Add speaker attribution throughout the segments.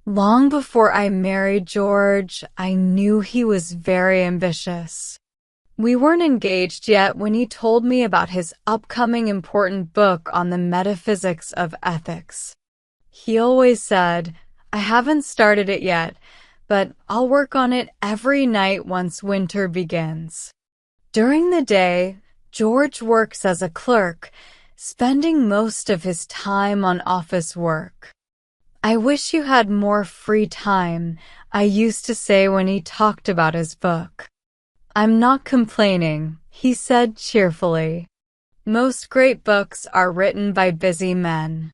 Speaker 1: Long before I married George, I knew he was very ambitious. We weren't engaged yet when he told me about his upcoming important book on the metaphysics of ethics. He always said, "I haven't started it yet, but I'll work on it every night once winter begins." During the day, George works as a clerk, spending most of his time on office work. "I wish you had more free time," I used to say when he talked about his book. "I'm not complaining," he said cheerfully. Most great books are written by busy men.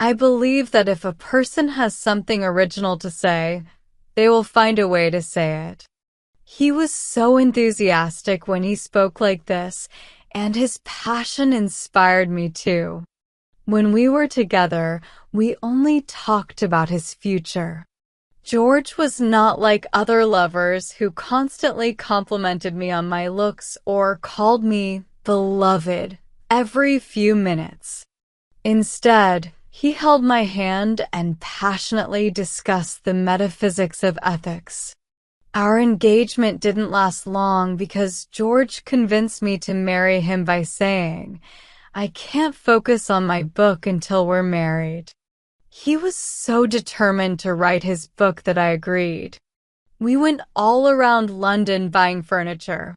Speaker 1: I believe that if a person has something original to say, they will find a way to say it. He was so enthusiastic when he spoke like this, and his passion inspired me too. When we were together, we only talked about his future. George was not like other lovers who constantly complimented me on my looks or called me beloved every few minutes. Instead, he held my hand and passionately discussed the metaphysics of ethics. Our engagement didn't last long because George convinced me to marry him by saying, "I can't focus on my book until we're married." He was so determined to write his book that I agreed. We went all around London buying furniture.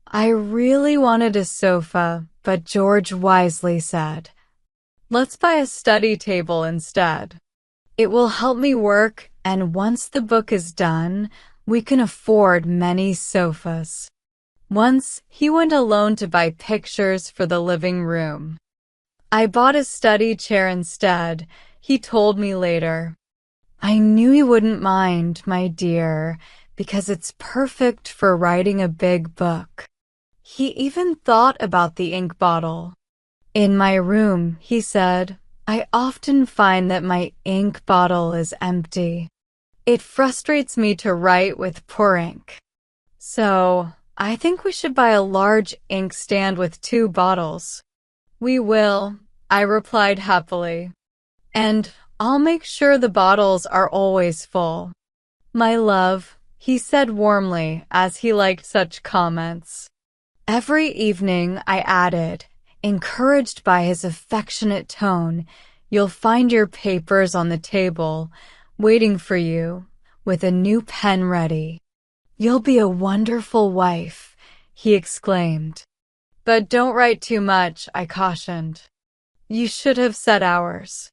Speaker 1: I really wanted a sofa, but George wisely said, "Let's buy a study table instead. It will help me work, and once the book is done, we can afford many sofas." Once, he went alone to buy pictures for the living room. "I bought a study chair instead," he told me later. "I knew you wouldn't mind, my dear, because it's perfect for writing a big book." He even thought about the ink bottle. "In my room," he said, "I often find that my ink bottle is empty. It frustrates me to write with poor ink. So, I think we should buy a large inkstand with 2 bottles." "We will," I replied happily. "And I'll make sure the bottles are always full." "My love," he said warmly as he liked such comments. Every evening I added, encouraged by his affectionate tone, "You'll find your papers on the table, waiting for you, with a new pen ready. You'll be a wonderful wife," he exclaimed. "But don't write too much," I cautioned. "You should have set hours.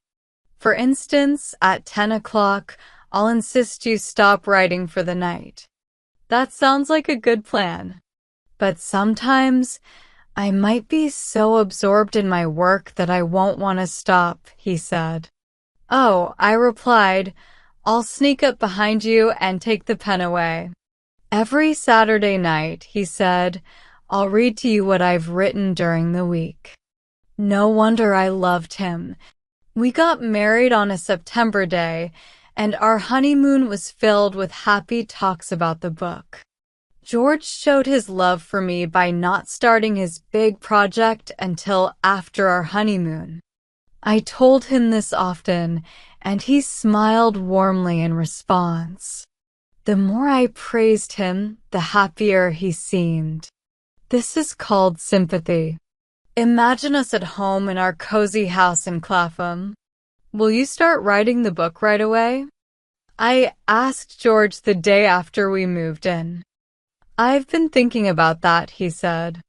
Speaker 1: For instance, at 10 o'clock, I'll insist you stop writing for the night." "That sounds like a good plan. But sometimes I might be so absorbed in my work that I won't want to stop," he said. "Oh," I replied, "I'll sneak up behind you and take the pen away." "Every Saturday night," he said, "I'll read to you what I've written during the week." No wonder I loved him. We got married on a September day, and our honeymoon was filled with happy talks about the book. George showed his love for me by not starting his big project until after our honeymoon. I told him this often, and he smiled warmly in response. The more I praised him, the happier he seemed. This is called sympathy. Imagine us at home in our cozy house in Clapham. "Will you start writing the book right away?" I asked George the day after we moved in. "I've been thinking about that," he said.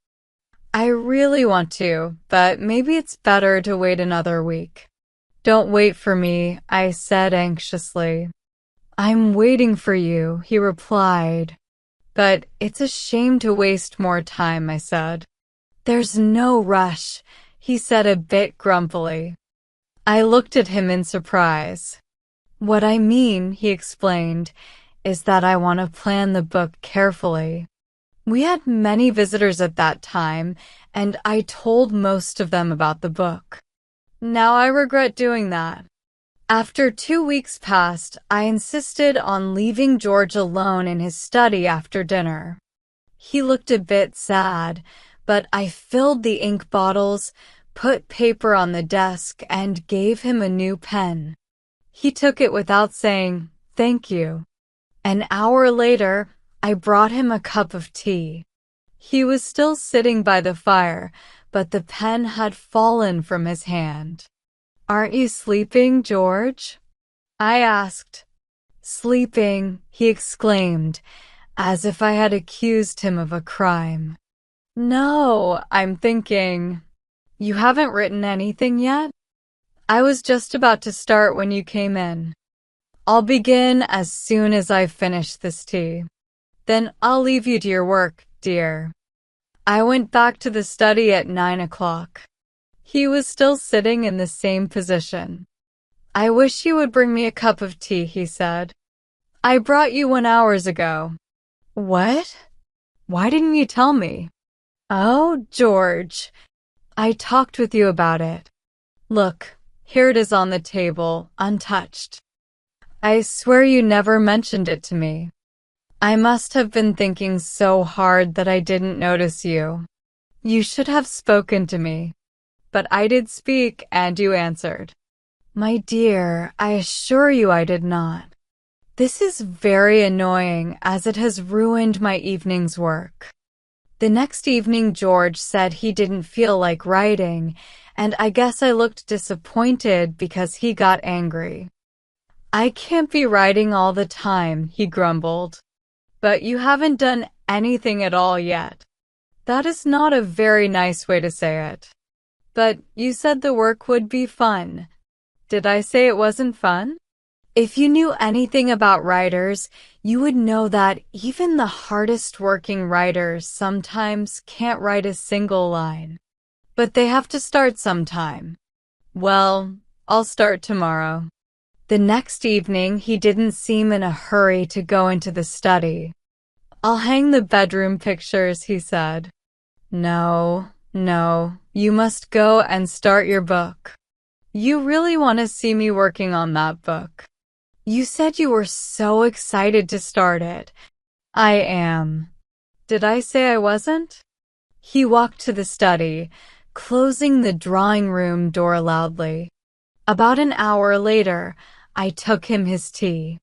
Speaker 1: "I really want to, but maybe it's better to wait another week." "Don't wait for me," I said anxiously. "I'm waiting for you," he replied. "But it's a shame to waste more time," I said. "There's no rush," he said a bit grumpily. I looked at him in surprise. "What I mean," he explained, "is that I want to plan the book carefully." We had many visitors at that time, and I told most of them about the book. Now I regret doing that. After 2 weeks passed, I insisted on leaving George alone in his study after dinner. He looked a bit sad, but I filled the ink bottles, put paper on the desk, and gave him a new pen. He took it without saying, "Thank you." An hour later, I brought him a cup of tea. He was still sitting by the fire, but the pen had fallen from his hand. "Aren't you sleeping, George?" I asked. "Sleeping," he exclaimed, as if I had accused him of a crime. "No, I'm thinking. You haven't written anything yet?" "I was just about to start when you came in. I'll begin as soon as I've finished this tea. Then I'll leave you to your work, dear." I went back to the study at 9 o'clock. He was still sitting in the same position. "I wish you would bring me a cup of tea," he said. "I brought you 1 hour ago." "What? Why didn't you tell me?" "Oh, George, I talked with you about it. Look, here it is on the table, untouched. I swear you never mentioned it to me. I must have been thinking so hard that I didn't notice you. You should have spoken to me." But I did speak, and you answered. "My dear, I assure you I did not. This is very annoying, as it has ruined my evening's work." The next evening George said he didn't feel like writing, and I guess I looked disappointed because he got angry. "I can't be writing all the time," he grumbled. "But you haven't done anything at all yet." That is not a very nice way to say it. "But you said the work would be fun." Did I say it wasn't fun? If you knew anything about writers, you would know that even the hardest working writers sometimes can't write a single line. But they have to start sometime. Well, I'll start tomorrow. The next evening, he didn't seem in a hurry to go into the study. "I'll hang the bedroom pictures," he said. No, you must go and start your book. You really want to see me working on that book. You said you were so excited to start it. I am. Did I say I wasn't? He walked to the study, closing the drawing room door loudly. About an hour later, I took him his tea.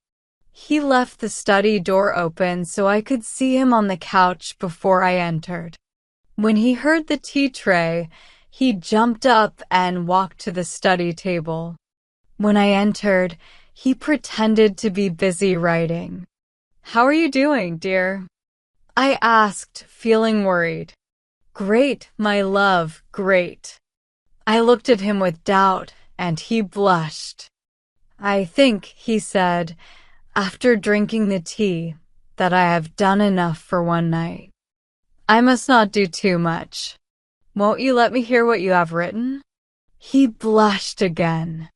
Speaker 1: He left the study door open so I could see him on the couch before I entered. When he heard the tea tray, he jumped up and walked to the study table. When I entered, he pretended to be busy writing. "How are you doing, dear?" I asked, feeling worried. "Great, my love, great." I looked at him with doubt, and he blushed. "I think," he said, "after drinking the tea, that I have done enough for one night. I must not do too much. Won't you let me hear what you have written?" He blushed again.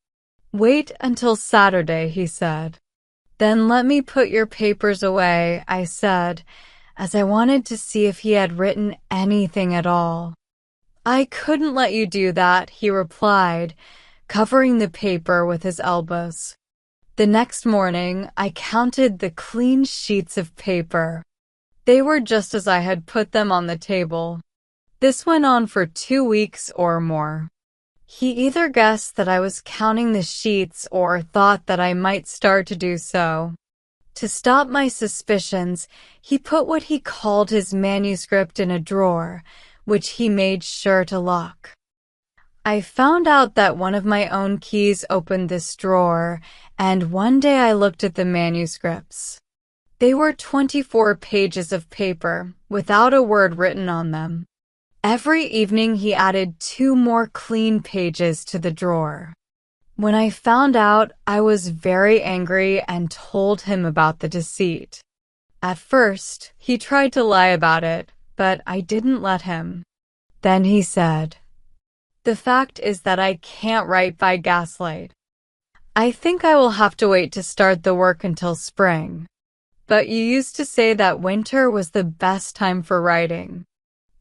Speaker 1: "Wait until Saturday," he said. "Then let me put your papers away," I said, as I wanted to see if he had written anything at all. "I couldn't let you do that," he replied, covering the paper with his elbows. The next morning, I counted the clean sheets of paper. They were just as I had put them on the table. This went on for 2 weeks or more. He either guessed that I was counting the sheets or thought that I might start to do so. To stop my suspicions, he put what he called his manuscript in a drawer, which he made sure to lock. I found out that one of my own keys opened this drawer, and one day I looked at the manuscripts. They were 24 pages of paper, without a word written on them. Every evening he added 2 more clean pages to the drawer. When I found out, I was very angry and told him about the deceit. At first, he tried to lie about it, but I didn't let him. Then he said, "The fact is that I can't write by gaslight. I think I will have to wait to start the work until spring. But you used to say that winter was the best time for writing."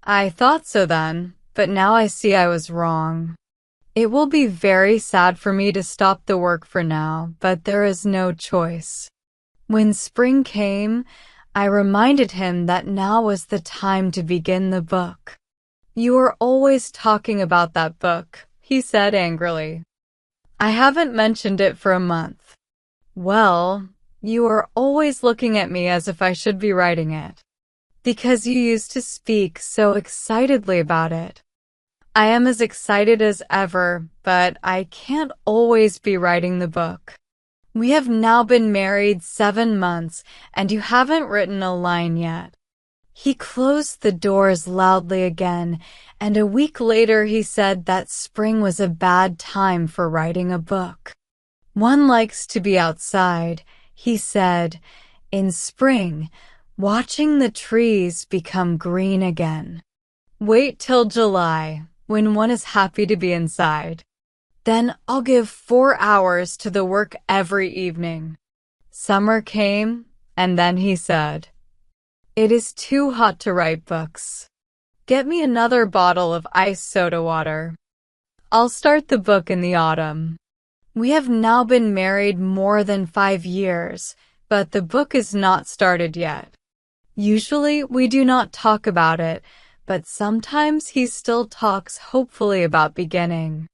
Speaker 1: I thought so then, but now I see I was wrong. It will be very sad for me to stop the work for now, but there is no choice. When spring came, I reminded him that now was the time to begin the book. "You are always talking about that book," he said angrily. I haven't mentioned it for a month. Well, you are always looking at me as if I should be writing it, because you used to speak so excitedly about it. I am as excited as ever, but I can't always be writing the book. We have now been married 7 months, and you haven't written a line yet. He closed the doors loudly again, and a week later he said that spring was a bad time for writing a book. One likes to be outside, he said, in spring, watching the trees become green again. Wait till July, when one is happy to be inside. Then I'll give 4 hours to the work every evening. Summer came, and then he said, "It is too hot to write books. Get me another bottle of iced soda water. I'll start the book in the autumn." We have now been married more than 5 years, but the book is not started yet. Usually we do not talk about it, but sometimes he still talks hopefully about beginning.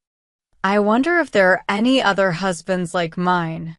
Speaker 1: I wonder if there are any other husbands like mine.